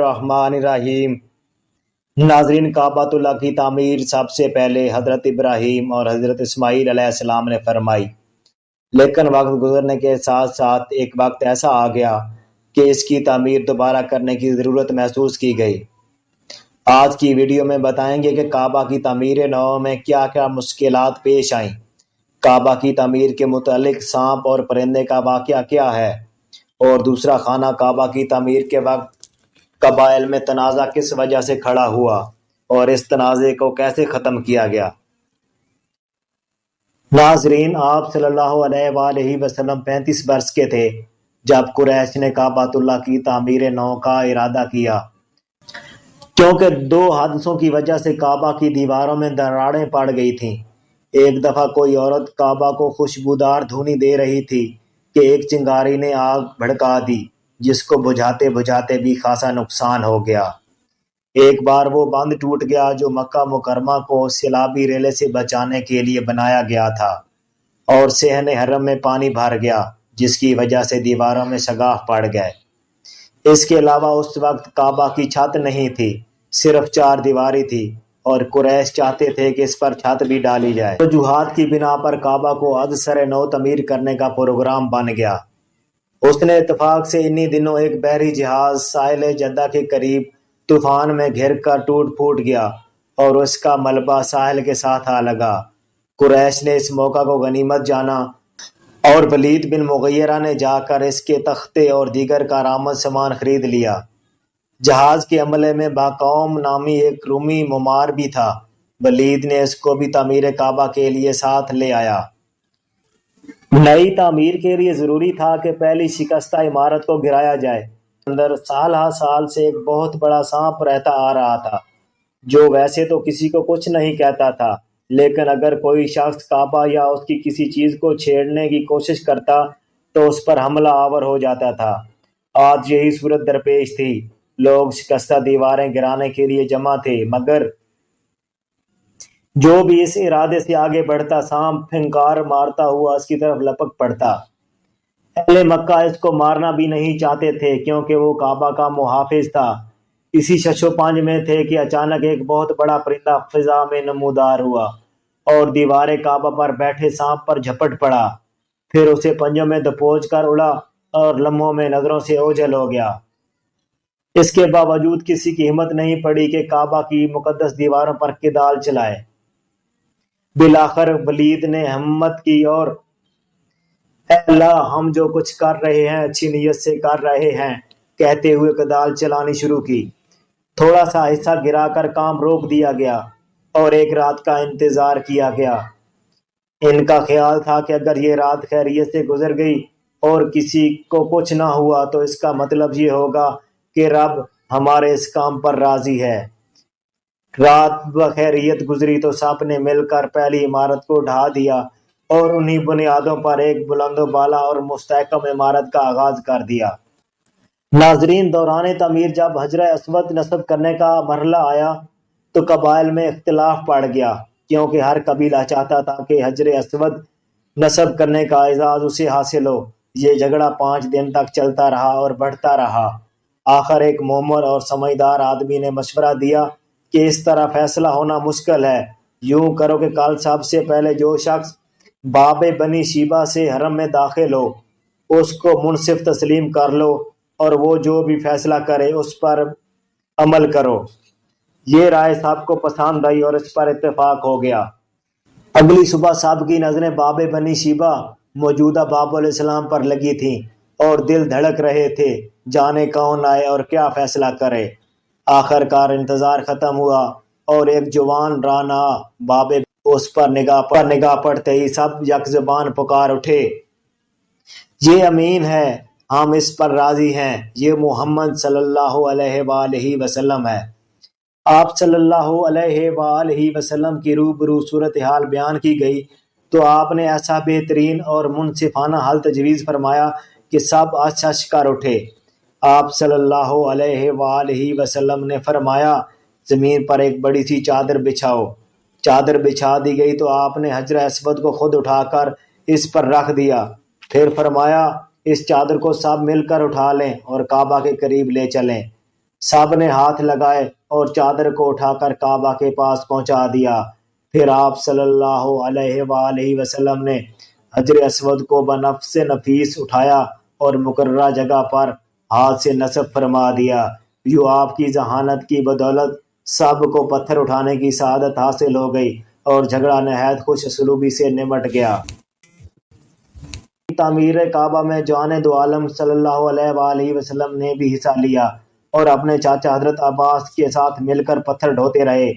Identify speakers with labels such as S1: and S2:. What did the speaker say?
S1: बिस्मिल्लाहिर्रहमानिर्रहीम। नाजरीन, काबतुल्लाह की तामीर सबसे पहले हज़रत इब्राहीम और हज़रत इस्माईल अलैहिस्सलाम ने फरमाई, लेकिन वक्त गुजरने के साथ साथ एक वक्त ऐसा आ गया कि इसकी तामीर दोबारा करने की ज़रूरत महसूस की गई। आज की वीडियो में बताएंगे कि काबा की तामीर नौ में क्या क्या मुश्किलात पेश आईं, काबा की तामीर के मुतालिक सांप और परिंदे का वाक़या क्या है, और दूसरा खाना काबा की तामीर के वक्त कबाइल में तनाज़ा किस वजह से खड़ा हुआ और इस तनाज़े को कैसे ख़त्म किया गया। नाज़रीन, आप सल्लल्लाहु अलैहि वसल्लम 35 बरस के थे जब कुरैश ने काबतुल्लाह की तामीर नौ का इरादा किया, क्योंकि दो हादसों की वजह से काबा की दीवारों में दरारें पड़ गई थीं। एक दफ़ा कोई औरत काबा को खुशबूदार धुनी दे रही थी कि एक चिंगारी ने आग भड़का दी, जिसको बुझाते बुझाते भी खासा नुकसान हो गया। एक बार वो बंद टूट गया जो मक्का मुकरमा को सैलाबी रेले से बचाने के लिए बनाया गया था, और सहने हरम में पानी भर गया, जिसकी वजह से दीवारों में शगाफ पड़ गए। इसके अलावा उस वक्त काबा की छत नहीं थी, सिर्फ 4 दीवारें थी, और कुरैश चाहते थे कि इस पर छत भी डाली जाए। वजूहात की बिना पर काबा को अज सर नौ तमीर करने का प्रोग्राम बन गया। उसने इत्तेफाक से इन्हीं दिनों एक बहरी जहाज साहिल जद्दा के करीब तूफान में घिर कर टूट फूट गया और उसका मलबा साहिल के साथ आ लगा। कुरैश ने इस मौका को गनीमत जाना और वलीद बिन मुगैरा ने जाकर इसके तख्ते और दीगर कारआमद सामान खरीद लिया। जहाज के अमले में बाकौम नामी एक रूमी मुमार भी था। वलीद ने इसको भी तामीर काबा के लिए साथ ले आया। नई तामीर के लिए ज़रूरी था कि पहली शिकस्ता इमारत को गिराया जाए। अंदर साल हा साल से एक बहुत बड़ा सांप रहता आ रहा था, जो वैसे तो किसी को कुछ नहीं कहता था, लेकिन अगर कोई शख्स काबा या उसकी किसी चीज़ को छेड़ने की कोशिश करता तो उस पर हमला आवर हो जाता था। आज यही सूरत दरपेश थी। लोग शिकस्ता दीवारें गिराने के लिए जमा थे, मगर जो भी इस इरादे से आगे बढ़ता, सांप फिंकार मारता हुआ उसकी तरफ लपक पड़ता। अहले मक्का इसको मारना भी नहीं चाहते थे, क्योंकि वो काबा का मुहाफिज था। इसी शशोपंज में थे कि अचानक एक बहुत बड़ा परिंदा फिजा में नमूदार हुआ और दीवारे काबा पर बैठे सांप पर झपट पड़ा। फिर उसे पंजों में दबोच कर उड़ा और लम्हों में नजरों से ओझल हो गया। इसके बावजूद किसी की हिम्मत नहीं पड़ी कि काबा की मुकद्दस दीवारों पर किदाल चलाए। बिलाखिर वलीद ने हिम्मत की और अल्लाह, हम जो कुछ कर रहे हैं अच्छी नीयत से कर रहे हैं, कहते हुए कदाल चलानी शुरू की। थोड़ा सा हिस्सा गिराकर काम रोक दिया गया और एक रात का इंतजार किया गया। इनका ख्याल था कि अगर ये रात खैरियत से गुजर गई और किसी को कुछ ना हुआ तो इसका मतलब ये होगा कि रब हमारे इस काम पर राजी है। रात बखैरियत गुजरी तो सब ने मिलकर पहली इमारत को ढा दिया और उन्हीं बुनियादों पर एक बुलंदो बाला और मुस्तहकम इमारत का आगाज कर दिया। नाजरीन, दौरान तमीर जब हजर अस्वद नस्ब करने का मरहला आया तो कबाइल में इख्तिलाफ पड़ गया, क्योंकि हर कबीला चाहता था कि हजर अस्वद नस्ब करने का एजाज उसे हासिल हो। ये झगड़ा 5 दिन तक चलता रहा और बढ़ता रहा। आखिर एक मोमर और समझदार आदमी ने मशवरा दिया कि इस तरह फैसला होना मुश्किल है। यूं करो कि कल सबसे पहले जो शख्स बाबे बनी शीबा से हरम में दाखिल हो उसको मुनसिफ तस्लीम कर लो और वो जो भी फैसला करे उस पर अमल करो। ये राय सबको पसंद आई और इस पर इत्तेफाक हो गया। अगली सुबह सब की नजरें बाबे बनी शीबा मौजूदा बाबुल इस्लाम पर लगी थीं और दिल धड़क रहे थे, जाने कौन आए और क्या फैसला करे। आखिरकार इंतजार खत्म हुआ और एक जवान राना बाबे उस पर निगाह पड़ते ही सब यकजुबान पुकार उठे, ये अमीन है, हम इस पर राजी हैं, ये मोहम्मद सल्लल्लाहु अलैहि वसल्लम है। आप सल्लल्लाहु अलैहि वसल्लम की रूबरू सूरत हाल बयान की गई तो आपने ऐसा बेहतरीन और मुनसिफाना हल तजवीज़ फरमाया कि सब अच कर उठे। आप सल्लल्लाहु अलैहि वसल्लम ने फरमाया, ज़मीन पर एक बड़ी सी चादर बिछाओ। चादर बिछा दी गई तो आपने हजर अस्वद को खुद उठाकर इस पर रख दिया। फिर फरमाया, इस चादर को सब मिलकर उठा लें और काबा के करीब ले चलें। سب نے ہاتھ لگائے اور چادر کو اٹھا کر کعبہ کے پاس پہنچا دیا۔ پھر آپ صلی اللہ علیہ وآلہ وسلم نے حجر اسود کو بنفس نفیس اٹھایا اور مقررہ جگہ پر ہاتھ سے نصب فرما دیا۔ یوں آپ کی ذہانت کی بدولت سب کو پتھر اٹھانے کی سعادت حاصل ہو گئی اور جھگڑا نہایت خوش اسلوبی سے نمٹ گیا۔ تعمیر کعبہ میں جوان دو عالم صلی اللہ علیہ وآلہ وسلم نے بھی حصہ لیا اور اپنے چاچا حضرت عباس کے ساتھ مل کر پتھر ڈھوتے رہے۔